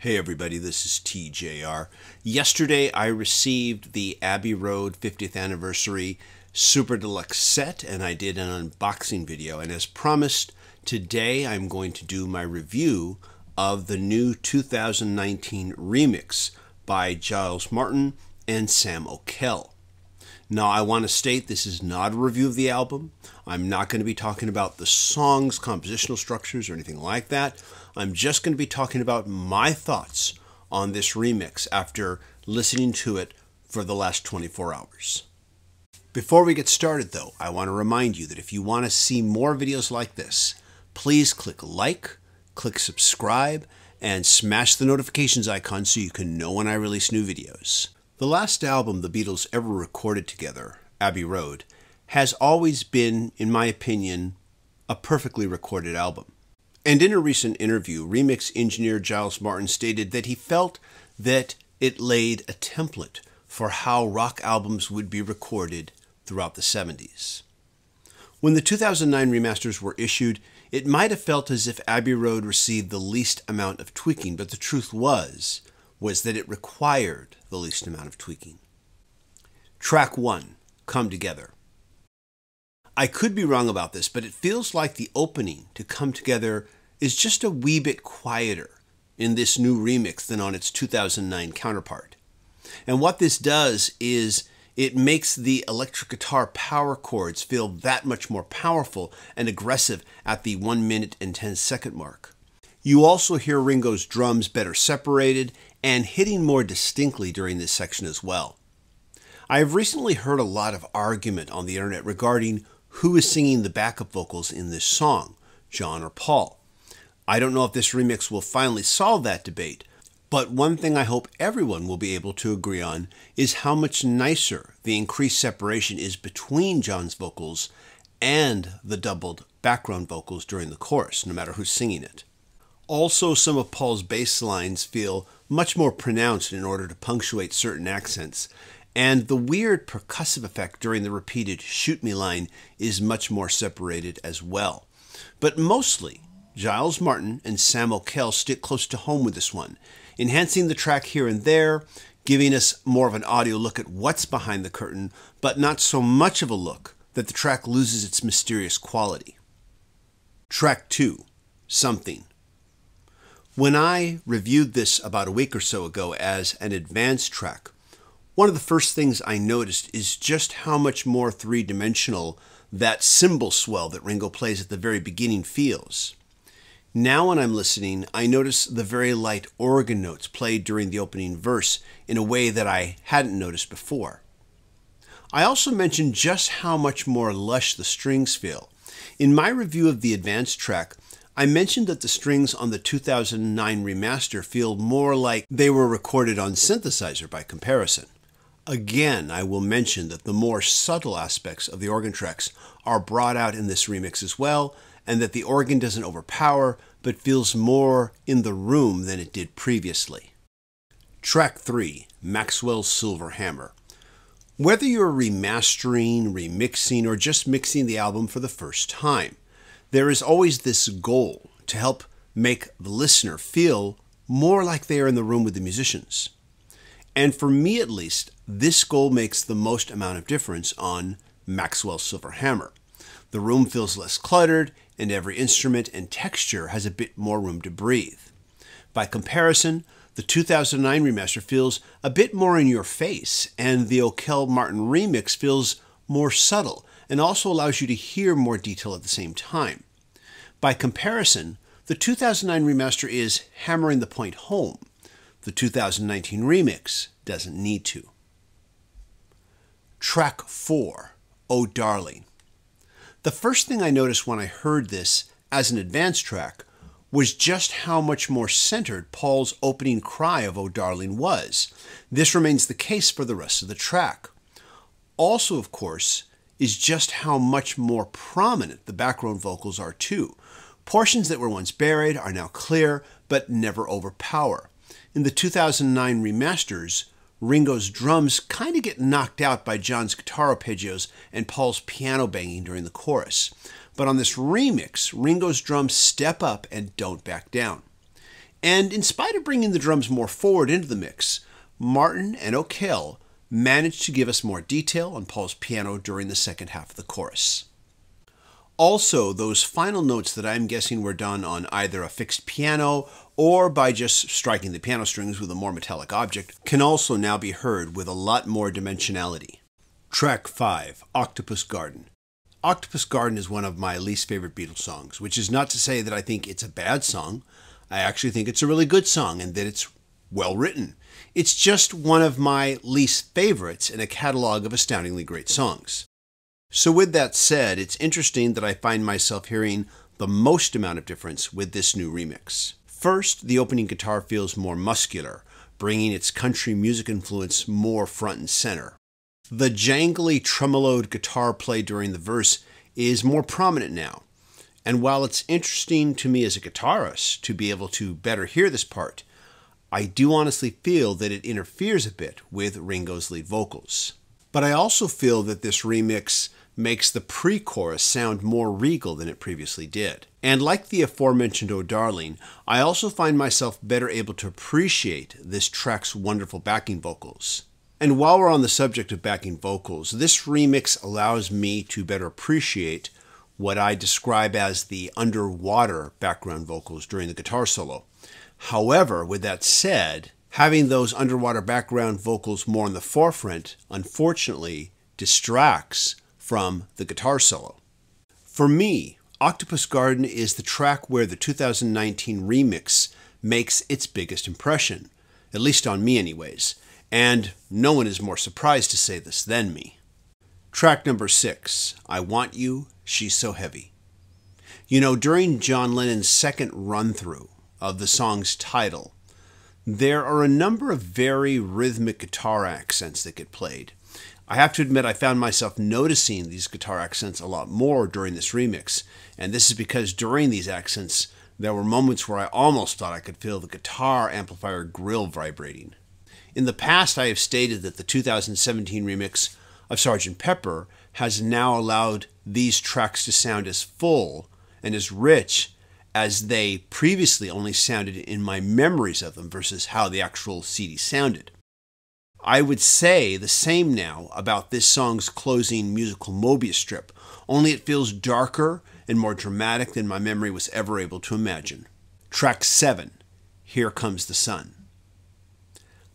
Hey everybody, this is TJR. Yesterday I received the Abbey Road 50th Anniversary Super Deluxe set and I did an unboxing video. And as promised, today I'm going to do my review of the new 2019 remix by Giles Martin and Sam O'Kell. Now I want to state this is not a review of the album. I'm not going to be talking about the songs, compositional structures, or anything like that. I'm just going to be talking about my thoughts on this remix after listening to it for the last 24 hours. Before we get started though, I want to remind you that if you want to see more videos like this, please click like, click subscribe, and smash the notifications icon so you can know when I release new videos. The last album the Beatles ever recorded together, Abbey Road, has always been, in my opinion, a perfectly recorded album. And in a recent interview, remix engineer Giles Martin stated that he felt that it laid a template for how rock albums would be recorded throughout the 70s. When the 2009 remasters were issued, it might have felt as if Abbey Road received the least amount of tweaking, but the truth was that it required the least amount of tweaking. Track 1, Come Together. I could be wrong about this, but it feels like the opening to Come Together is just a wee bit quieter in this new remix than on its 2009 counterpart. And what this does is it makes the electric guitar power chords feel that much more powerful and aggressive at the 1 minute and 10-second mark. You also hear Ringo's drums better separated and hitting more distinctly during this section as well. I have recently heard a lot of argument on the internet regarding who is singing the backup vocals in this song, John or Paul. I don't know if this remix will finally solve that debate, but one thing I hope everyone will be able to agree on is how much nicer the increased separation is between John's vocals and the doubled background vocals during the chorus, no matter who's singing it. Also, some of Paul's bass lines feel much more pronounced in order to punctuate certain accents, and the weird percussive effect during the repeated "shoot me" line is much more separated as well. But mostly, Giles Martin and Sam O'Kell stick close to home with this one, enhancing the track here and there, giving us more of an audio look at what's behind the curtain, but not so much of a look that the track loses its mysterious quality. Track 2, Something. When I reviewed this about a week or so ago as an advanced track, one of the first things I noticed is just how much more three-dimensional that cymbal swell that Ringo plays at the very beginning feels. Now when I'm listening, I notice the very light organ notes played during the opening verse in a way that I hadn't noticed before. I also mentioned just how much more lush the strings feel. In my review of the advanced track, I mentioned that the strings on the 2009 remaster feel more like they were recorded on synthesizer by comparison. Again, I will mention that the more subtle aspects of the organ tracks are brought out in this remix as well, and that the organ doesn't overpower, but feels more in the room than it did previously. Track 3, Maxwell's Silver Hammer. Whether you're remastering, remixing, or just mixing the album for the first time, there is always this goal to help make the listener feel more like they are in the room with the musicians. And for me at least, this goal makes the most amount of difference on Maxwell's Silver Hammer. The room feels less cluttered, and every instrument and texture has a bit more room to breathe. By comparison, the 2009 remaster feels a bit more in your face, and the O'Kell-Martin remix feels more subtle, and also allows you to hear more detail at the same time. By comparison, the 2009 remaster is hammering the point home. The 2019 remix doesn't need to. Track 4, Oh Darling. The first thing I noticed when I heard this as an advanced track was just how much more centered Paul's opening cry of Oh Darling was. This remains the case for the rest of the track. Also, of course, is just how much more prominent the background vocals are too. Portions that were once buried are now clear, but never overpower. In the 2009 remasters, Ringo's drums kind of get knocked out by John's guitar arpeggios and Paul's piano banging during the chorus. But on this remix, Ringo's drums step up and don't back down. And in spite of bringing the drums more forward into the mix, Martin and O'Kell managed to give us more detail on Paul's piano during the second half of the chorus. Also, those final notes that I'm guessing were done on either a fixed piano or by just striking the piano strings with a more metallic object can also now be heard with a lot more dimensionality. Track 5, Octopus Garden. Octopus Garden is one of my least favorite Beatles songs, which is not to say that I think it's a bad song. I actually think it's a really good song and that it's well written. It's just one of my least favorites in a catalog of astoundingly great songs. So with that said, it's interesting that I find myself hearing the most amount of difference with this new remix. First, the opening guitar feels more muscular, bringing its country music influence more front and center. The jangly, tremoloed guitar play during the verse is more prominent now. And while it's interesting to me as a guitarist to be able to better hear this part, I do honestly feel that it interferes a bit with Ringo's lead vocals. But I also feel that this remix makes the pre-chorus sound more regal than it previously did. And like the aforementioned Oh Darling, I also find myself better able to appreciate this track's wonderful backing vocals. And while we're on the subject of backing vocals, this remix allows me to better appreciate what I describe as the underwater background vocals during the guitar solo. However, with that said, having those underwater background vocals more in the forefront, unfortunately, distracts from the guitar solo. For me, Octopus Garden is the track where the 2019 remix makes its biggest impression, at least on me anyways, and no one is more surprised to say this than me. Track number 6, I Want You, She's So Heavy. You know, during John Lennon's second run-through of the song's title, there are a number of very rhythmic guitar accents that get played. I have to admit I found myself noticing these guitar accents a lot more during this remix, and this is because during these accents there were moments where I almost thought I could feel the guitar amplifier grill vibrating. In the past I have stated that the 2017 remix of Sgt. Pepper has now allowed these tracks to sound as full and as rich as they previously only sounded in my memories of them versus how the actual CD sounded. I would say the same now about this song's closing musical Mobius strip, only it feels darker and more dramatic than my memory was ever able to imagine. Track 7, Here Comes the Sun.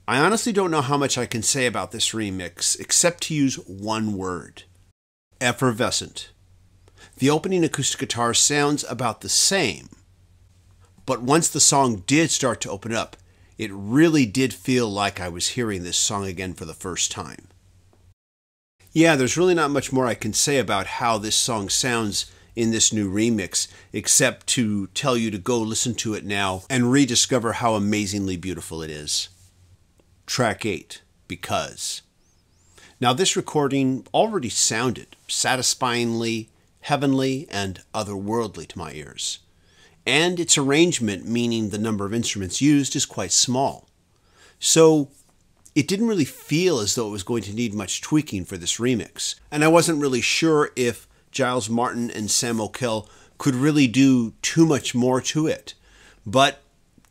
I honestly don't know how much I can say about this remix except to use one word: effervescent. The opening acoustic guitar sounds about the same, but once the song did start to open up, it really did feel like I was hearing this song again for the first time. Yeah, there's really not much more I can say about how this song sounds in this new remix, except to tell you to go listen to it now and rediscover how amazingly beautiful it is. Track 8, Because. Now this recording already sounded satisfyingly, heavenly, and otherworldly to my ears. And its arrangement, meaning the number of instruments used, is quite small. So it didn't really feel as though it was going to need much tweaking for this remix. And I wasn't really sure if Giles Martin and Sam O'Kell could really do too much more to it. But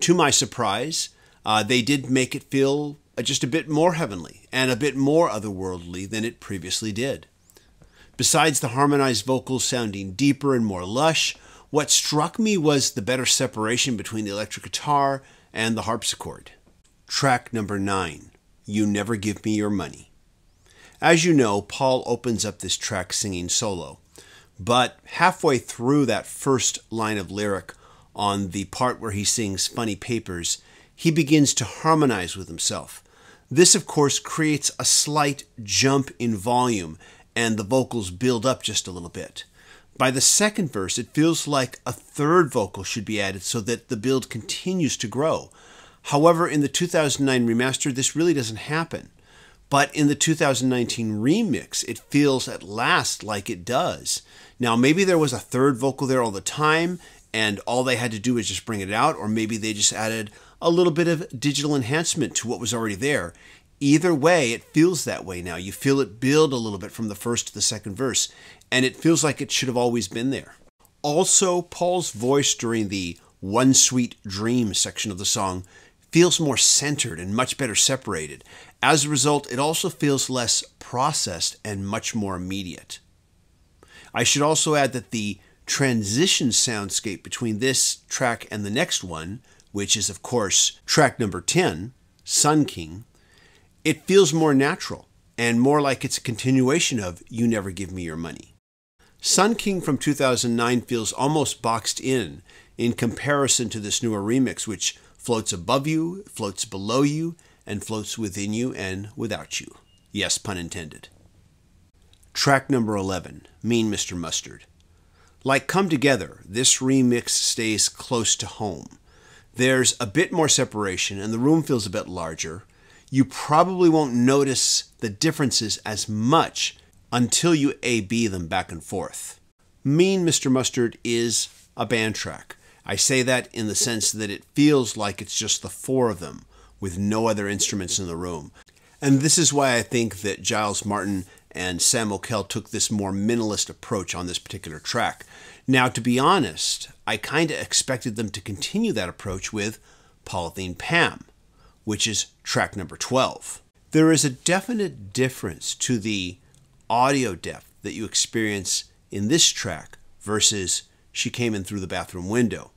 to my surprise, they did make it feel just a bit more heavenly and a bit more otherworldly than it previously did. Besides the harmonized vocals sounding deeper and more lush, what struck me was the better separation between the electric guitar and the harpsichord. Track number 9, You Never Give Me Your Money. As you know, Paul opens up this track singing solo, but halfway through that first line of lyric on the part where he sings Funny Papers, he begins to harmonize with himself. This, of course, creates a slight jump in volume, and the vocals build up just a little bit. By the second verse, it feels like a third vocal should be added so that the build continues to grow. However, in the 2009 remaster, this really doesn't happen. But in the 2019 remix, it feels at last like it does. Now, maybe there was a third vocal there all the time, and all they had to do was just bring it out, or maybe they just added a little bit of digital enhancement to what was already there. Either way, it feels that way now. You feel it build a little bit from the first to the second verse, and it feels like it should have always been there. Also, Paul's voice during the One Sweet Dream section of the song feels more centered and much better separated. As a result, it also feels less processed and much more immediate. I should also add that the transition soundscape between this track and the next one, which is of course track number 10, Sun King, it feels more natural and more like it's a continuation of You Never Give Me Your Money. Sun King from 2009 feels almost boxed in comparison to this newer remix, which floats above you, floats below you, and floats within you and without you. Yes, pun intended. Track number 11, Mean Mr. Mustard. Like Come Together, this remix stays close to home. There's a bit more separation and the room feels a bit larger. You probably won't notice the differences as much until you A-B them back and forth. Mean Mr. Mustard is a band track. I say that in the sense that it feels like it's just the four of them with no other instruments in the room. And this is why I think that Giles Martin and Sam O'Kell took this more minimalist approach on this particular track. Now, to be honest, I kind of expected them to continue that approach with Polythene Pam, which is track number 12. There is a definite difference to the audio depth that you experience in this track versus She Came In Through the Bathroom Window.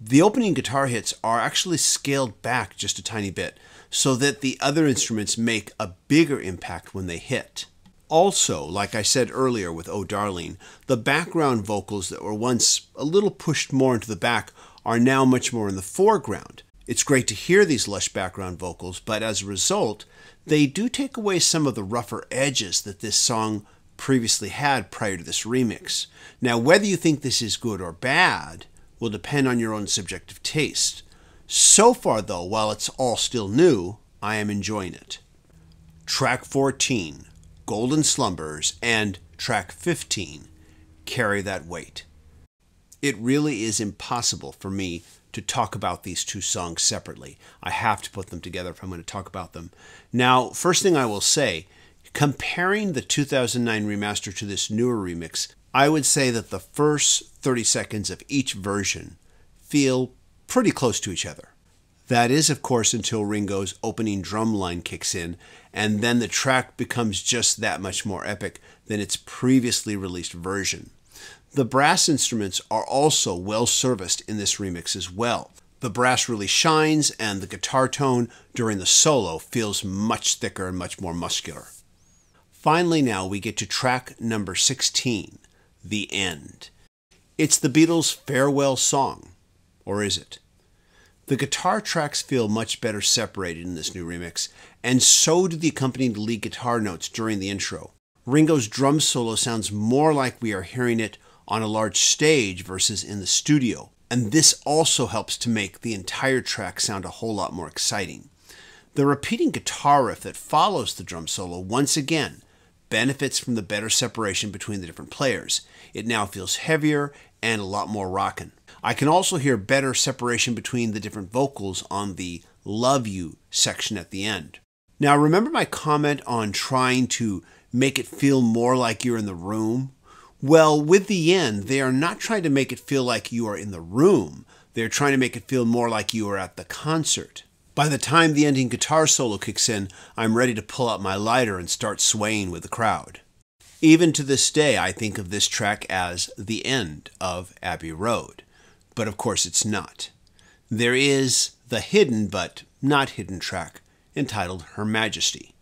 The opening guitar hits are actually scaled back just a tiny bit so that the other instruments make a bigger impact when they hit. Also, like I said earlier with Oh Darling, the background vocals that were once a little pushed more into the back are now much more in the foreground. It's great to hear these lush background vocals, but as a result, they do take away some of the rougher edges that this song previously had prior to this remix. Now, whether you think this is good or bad will depend on your own subjective taste. So far, though, while it's all still new, I am enjoying it. Track 14, Golden Slumbers, and track 15, Carry That Weight. It really is impossible for me to talk about these two songs separately. I have to put them together if I'm going to talk about them. Now, first thing I will say, comparing the 2009 remaster to this newer remix, I would say that the first 30 seconds of each version feel pretty close to each other. That is, of course, until Ringo's opening drum line kicks in, and then the track becomes just that much more epic than its previously released version. The brass instruments are also well serviced in this remix as well. The brass really shines, and the guitar tone during the solo feels much thicker and much more muscular. Finally now we get to track number 16, The End. It's the Beatles' farewell song, or is it? The guitar tracks feel much better separated in this new remix, and so do the accompanying lead guitar notes during the intro. Ringo's drum solo sounds more like we are hearing it on a large stage versus in the studio, and this also helps to make the entire track sound a whole lot more exciting. The repeating guitar riff that follows the drum solo once again benefits from the better separation between the different players. It now feels heavier and a lot more rockin'. I can also hear better separation between the different vocals on the Love You section at the end. Now, remember my comment on trying to make it feel more like you're in the room? Well, with The End, they are not trying to make it feel like you are in the room. They're trying to make it feel more like you are at the concert. By the time the ending guitar solo kicks in, I'm ready to pull out my lighter and start swaying with the crowd. Even to this day, I think of this track as the end of Abbey Road. But of course it's not. There is the hidden but not hidden track entitled Her Majesty.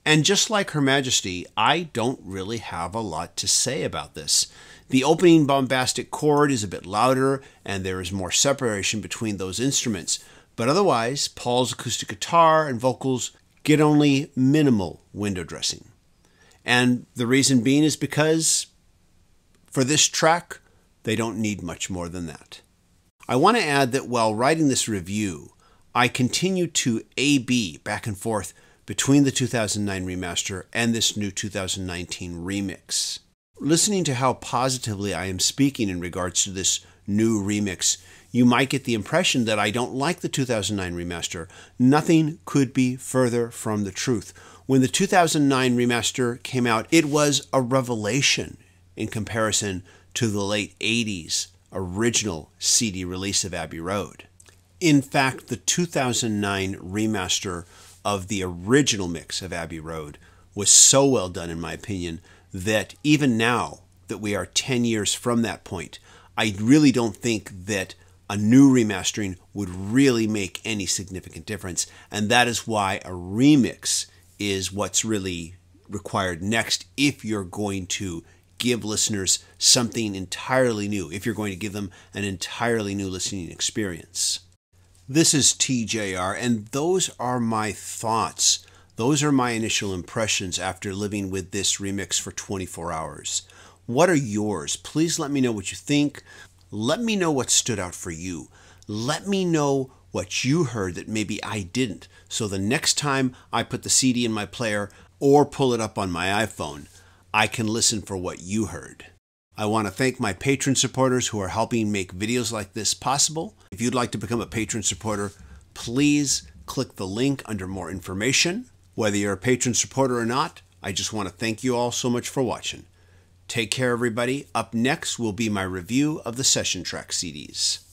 And just like Her Majesty, I don't really have a lot to say about this. The opening bombastic chord is a bit louder and there is more separation between those instruments. But otherwise, Paul's acoustic guitar and vocals get only minimal window dressing. And the reason being is because for this track, they don't need much more than that. I want to add that while writing this review, I continue to A-B back and forth between the 2009 remaster and this new 2019 remix. Listening to how positively I am speaking in regards to this new remix, you might get the impression that I don't like the 2009 remaster. Nothing could be further from the truth. When the 2009 remaster came out, it was a revelation in comparison to the late 80s original CD release of Abbey Road. In fact, the 2009 remaster of the original mix of Abbey Road was so well done, in my opinion, that even now that we are 10 years from that point, I really don't think that a new remastering would really make any significant difference. And that is why a remix is what's really required next if you're going to give listeners something entirely new, if you're going to give them an entirely new listening experience. This is TJR, and those are my thoughts. Those are my initial impressions after living with this remix for 24 hours. What are yours? Please let me know what you think. Let me know what stood out for you. Let me know what you heard that maybe I didn't, so the next time I put the CD in my player or pull it up on my iPhone, I can listen for what you heard. I want to thank my patron supporters who are helping make videos like this possible. If you'd like to become a patron supporter, please click the link under more information. Whether you're a patron supporter or not, I just want to thank you all so much for watching. Take care, everybody. Up next will be my review of the session track CDs.